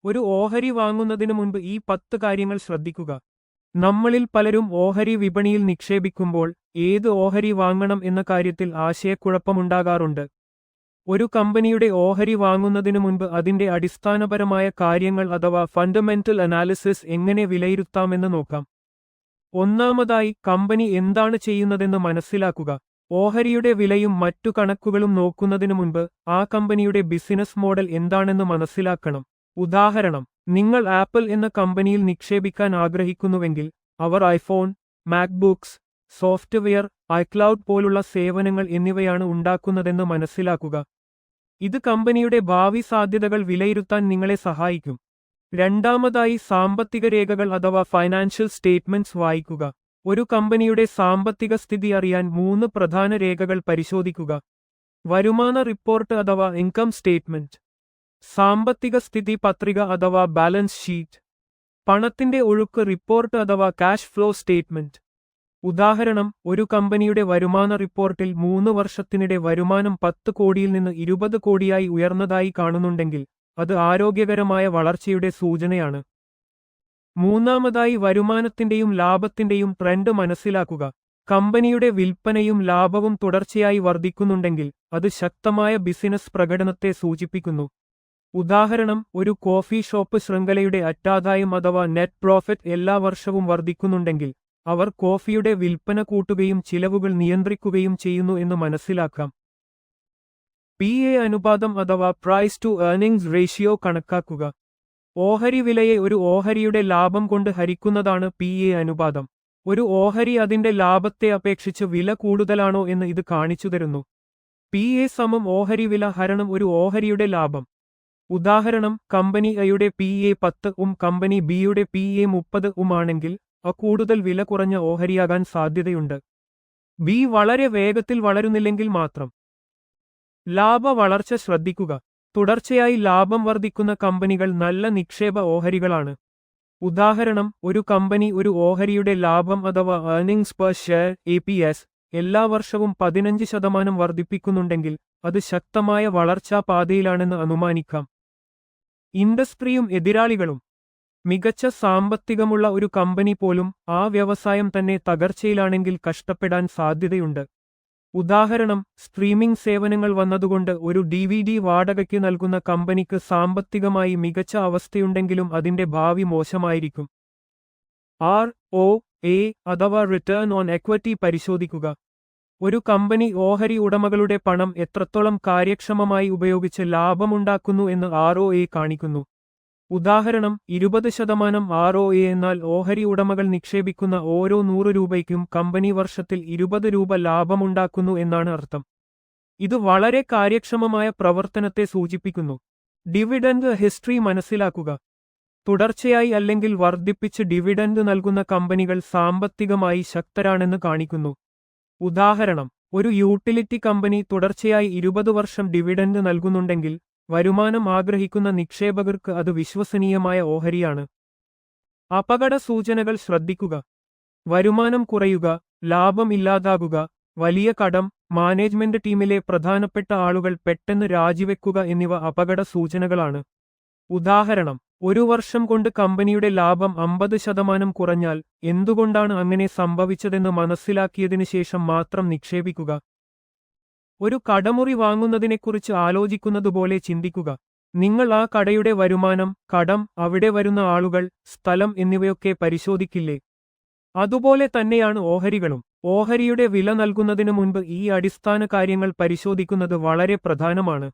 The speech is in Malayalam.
ഒരു ഓഹരി വാങ്ങുന്നതിനു മുൻപ് ഈ 10 കാര്യങ്ങൾ ശ്രദ്ധിക്കുക. നമ്മളിൽ പലരും ഓഹരി വിപണിയിൽ നിക്ഷേപിക്കുമ്പോൾ ഏത് ഓഹരി വാങ്ങണം എന്ന കാര്യത്തിൽ ആശയക്കുഴപ്പമുണ്ടാകാറുണ്ട്. ഒരു കമ്പനിയുടെ ഓഹരി വാങ്ങുന്നതിനു മുൻപ് അതിന്റെ അടിസ്ഥാനപരമായ കാര്യങ്ങൾ അഥവാ ഫണ്ടമെന്റൽ അനാലിസിസ് എങ്ങനെ വിലയിരുത്താമെന്ന് നോക്കാം. ഒന്നാമതായി, കമ്പനി എന്താണ് ചെയ്യുന്നതെന്ന് മനസ്സിലാക്കുക. ഓഹരിയുടെ വിലയും മറ്റു കണക്കുകളും നോക്കുന്നതിനു മുൻപ് ആ കമ്പനിയുടെ ബിസിനസ് മോഡൽ എന്താണെന്ന് മനസ്സിലാക്കണം. ഉദാഹരണം, നിങ്ങൾ ആപ്പിൾ എന്ന കമ്പനിയിൽ നിക്ഷേപിക്കാൻ ആഗ്രഹിക്കുന്നുവെങ്കിൽ അവർ ഐഫോൺ, മാക്ബുക്സ്, സോഫ്റ്റ്വെയർ, ഐക്ലൗഡ് പോലുള്ള സേവനങ്ങൾ എന്നിവയാണ് ഉണ്ടാക്കുന്നതെന്ന് മനസ്സിലാക്കുക. ഇത് കമ്പനിയുടെ ഭാവി സാധ്യതകൾ വിലയിരുത്താൻ നിങ്ങളെ സഹായിക്കും. രണ്ടാമതായി, സാമ്പത്തിക രേഖകൾ അഥവാ ഫൈനാൻഷ്യൽ സ്റ്റേറ്റ്മെന്റ്സ് വായിക്കുക. ഒരു കമ്പനിയുടെ സാമ്പത്തിക സ്ഥിതി അറിയാൻ 3 പ്രധാന രേഖകൾ പരിശോധിക്കുക. വരുമാന റിപ്പോർട്ട് അഥവാ ഇൻകം സ്റ്റേറ്റ്മെന്റ്, സാമ്പത്തിക സ്ഥിതി പത്രിക അഥവാ ബാലൻസ് ഷീറ്റ്, പണത്തിന്റെ ഒഴുക്ക് റിപ്പോർട്ട് അഥവാ ക്യാഷ് ഫ്ലോ സ്റ്റേറ്റ്മെന്റ്. ഉദാഹരണം, ഒരു കമ്പനിയുടെ വരുമാന റിപ്പോർട്ടിൽ 3 വർഷത്തിനിടെ വരുമാനം 10 കോടിയിൽ നിന്ന് 20 കോടിയായി ഉയർന്നതായി കാണുന്നുണ്ടെങ്കിൽ അത് ആരോഗ്യകരമായ വളർച്ചയുടെ സൂചനയാണ്. മൂന്നാമതായി, വരുമാനത്തിന്റെയും ലാഭത്തിന്റെയും ട്രെൻഡ് മനസ്സിലാക്കുക. കമ്പനിയുടെ വിൽപ്പനയും ലാഭവും തുടർച്ചയായി വർദ്ധിക്കുന്നുണ്ടെങ്കിൽ അത് ശക്തമായ ബിസിനസ് പ്രകടനത്തെ സൂചിപ്പിക്കുന്നു. ഉദാഹരണം, ഒരു കോഫി ഷോപ്പ് ശൃംഖലയുടെ അറ്റാദായം അഥവാ നെറ്റ് പ്രോഫിറ്റ് എല്ലാ വർഷവും വർദ്ധിക്കുന്നുണ്ടെങ്കിൽ അവർ കോഫിയുടെ വിൽപ്പന കൂട്ടുകയും ചിലവുകൾ നിയന്ത്രിക്കുകയും ചെയ്യുന്നു എന്ന് മനസ്സിലാക്കാം. PE അനുപാതം അഥവാ പ്രൈസ് ടു ഏർണിംഗ്സ് റേഷ്യോ കണക്കാക്കുക. ഓഹരി വിലയെ ഒരു ഓഹരിയുടെ ലാഭം കൊണ്ട് ഹരിക്കുന്നതാണ് PE അനുപാതം. ഒരു ഓഹരി അതിന്റെ ലാഭത്തെ അപേക്ഷിച്ച് വില കൂടുതലാണോ എന്ന് ഇത് കാണിച്ചുതരുന്നു. PE സമം ഓഹരി വില ഹരണം ഒരു ഓഹരിയുടെ ലാഭം. ഉദാഹരണം, കമ്പനി എയുടെ PE 10 കമ്പനി ബിയുടെ PE 30 ആണെങ്കിൽ കൂടുതൽ വില കുറഞ്ഞ ഓഹരിയാകാൻ സാധ്യതയുണ്ട്. ബി വളരെ വേഗത്തിൽ വളരുന്നില്ലെങ്കിൽ മാത്രം. ലാഭ വളർച്ച ശ്രദ്ധിക്കുക. തുടർച്ചയായി ലാഭം വർദ്ധിക്കുന്ന കമ്പനികൾ നല്ല നിക്ഷേപ ഓഹരികളാണ്. ഉദാഹരണം, ഒരു കമ്പനി ഒരു ഓഹരിയുടെ ലാഭം അഥവാ ഏർണിംഗ്സ് പെർ ഷെയർ EPS എല്ലാ വർഷവും 15% വർദ്ധിപ്പിക്കുന്നുണ്ടെങ്കിൽ അത് ശക്തമായ വളർച്ചാ പാതയിലാണെന്ന് അനുമാനിക്കാം. ഇൻഡസ്ട്രിയും എതിരാളികളും. മികച്ച സാമ്പത്തികമുള്ള ഒരു കമ്പനി പോലും ആ വ്യവസായം തന്നെ തകർച്ചയിലാണെങ്കിൽ കഷ്ടപ്പെടാൻ സാധ്യതയുണ്ട്. ഉദാഹരണം, സ്ട്രീമിംഗ് സേവനങ്ങൾ വന്നതുകൊണ്ട് ഒരു DVD വാടകയ്ക്ക് നൽകുന്ന കമ്പനിക്ക് സാമ്പത്തികമായി മികച്ച അവസ്ഥയുണ്ടെങ്കിലും അതിന്റെ ഭാവി മോശമായിരിക്കും. ROA അഥവാ റിട്ടേൺ ഓൺ എക്വിറ്റി പരിശോധിക്കുക. ഒരു കമ്പനി ഓഹരി ഉടമകളുടെ പണം എത്രത്തോളം കാര്യക്ഷമമായി ഉപയോഗിച്ച് ലാഭമുണ്ടാക്കുന്നു എന്ന് ROA കാണിക്കുന്നു. ഉദാഹരണം, 20% ROA എന്നാൽ ഓഹരി ഉടമകൾ നിക്ഷേപിക്കുന്ന ഓരോ 100 രൂപയ്ക്കും കമ്പനി വർഷത്തിൽ 20 രൂപ ലാഭമുണ്ടാക്കുന്നു എന്നാണ് അർത്ഥം. ഇത് വളരെ കാര്യക്ഷമമായ പ്രവർത്തനത്തെ സൂചിപ്പിക്കുന്നു. ഡിവിഡൻഡ് ഹിസ്റ്ററി മനസ്സിലാക്കുക. തുടർച്ചയായി അല്ലെങ്കിൽ വർദ്ധിപ്പിച്ച് ഡിവിഡൻഡ് നൽകുന്ന കമ്പനികൾ സാമ്പത്തികമായി ശക്തരാണെന്ന് കാണിക്കുന്നു. ഉദാഹരണം, ഒരു യൂട്ടിലിറ്റി കമ്പനി തുടർച്ചയായി 20 വർഷം ഡിവിഡൻഡ് നൽകുന്നുണ്ടെങ്കിൽ വരുമാനം ആഗ്രഹിക്കുന്ന നിക്ഷേപകർക്ക് അത് വിശ്വസനീയമായ ഓഹരിയാണ്. അപകട സൂചനകൾ ശ്രദ്ധിക്കുക. വരുമാനം കുറയുക, ലാഭം ഇല്ലാതാകുക, വലിയ കടം, മാനേജ്മെന്റ് ടീമിലെ പ്രധാനപ്പെട്ട ആളുകൾ പെട്ടെന്ന് രാജിവെക്കുക എന്നിവ അപകട സൂചനകളാണ്. ഉദാഹരണം, ഒരു വർഷം കൊണ്ട് കമ്പനിയുടെ ലാഭം 50% കുറഞ്ഞാൽ എന്തുകൊണ്ടാണ് അങ്ങനെ സംഭവിച്ചതെന്ന് മനസ്സിലാക്കിയതിനു ശേഷം മാത്രം നിക്ഷേപിക്കുക. ഒരു കടമുറി വാങ്ങുന്നതിനെക്കുറിച്ച് ആലോചിക്കുന്നതുപോലെ ചിന്തിക്കുക. നിങ്ങൾ ആ കടയുടെ വരുമാനം, കടം, അവിടെ വരുന്ന ആളുകൾ, സ്ഥലം എന്നിവയൊക്കെ പരിശോധിക്കില്ലേ? അതുപോലെ തന്നെയാണ് ഓഹരികളും. ഓഹരിയുടെ വില നൽകുന്നതിനു മുൻപ് ഈ അടിസ്ഥാന കാര്യങ്ങൾ പരിശോധിക്കുന്നത് വളരെ പ്രധാനമാണ്.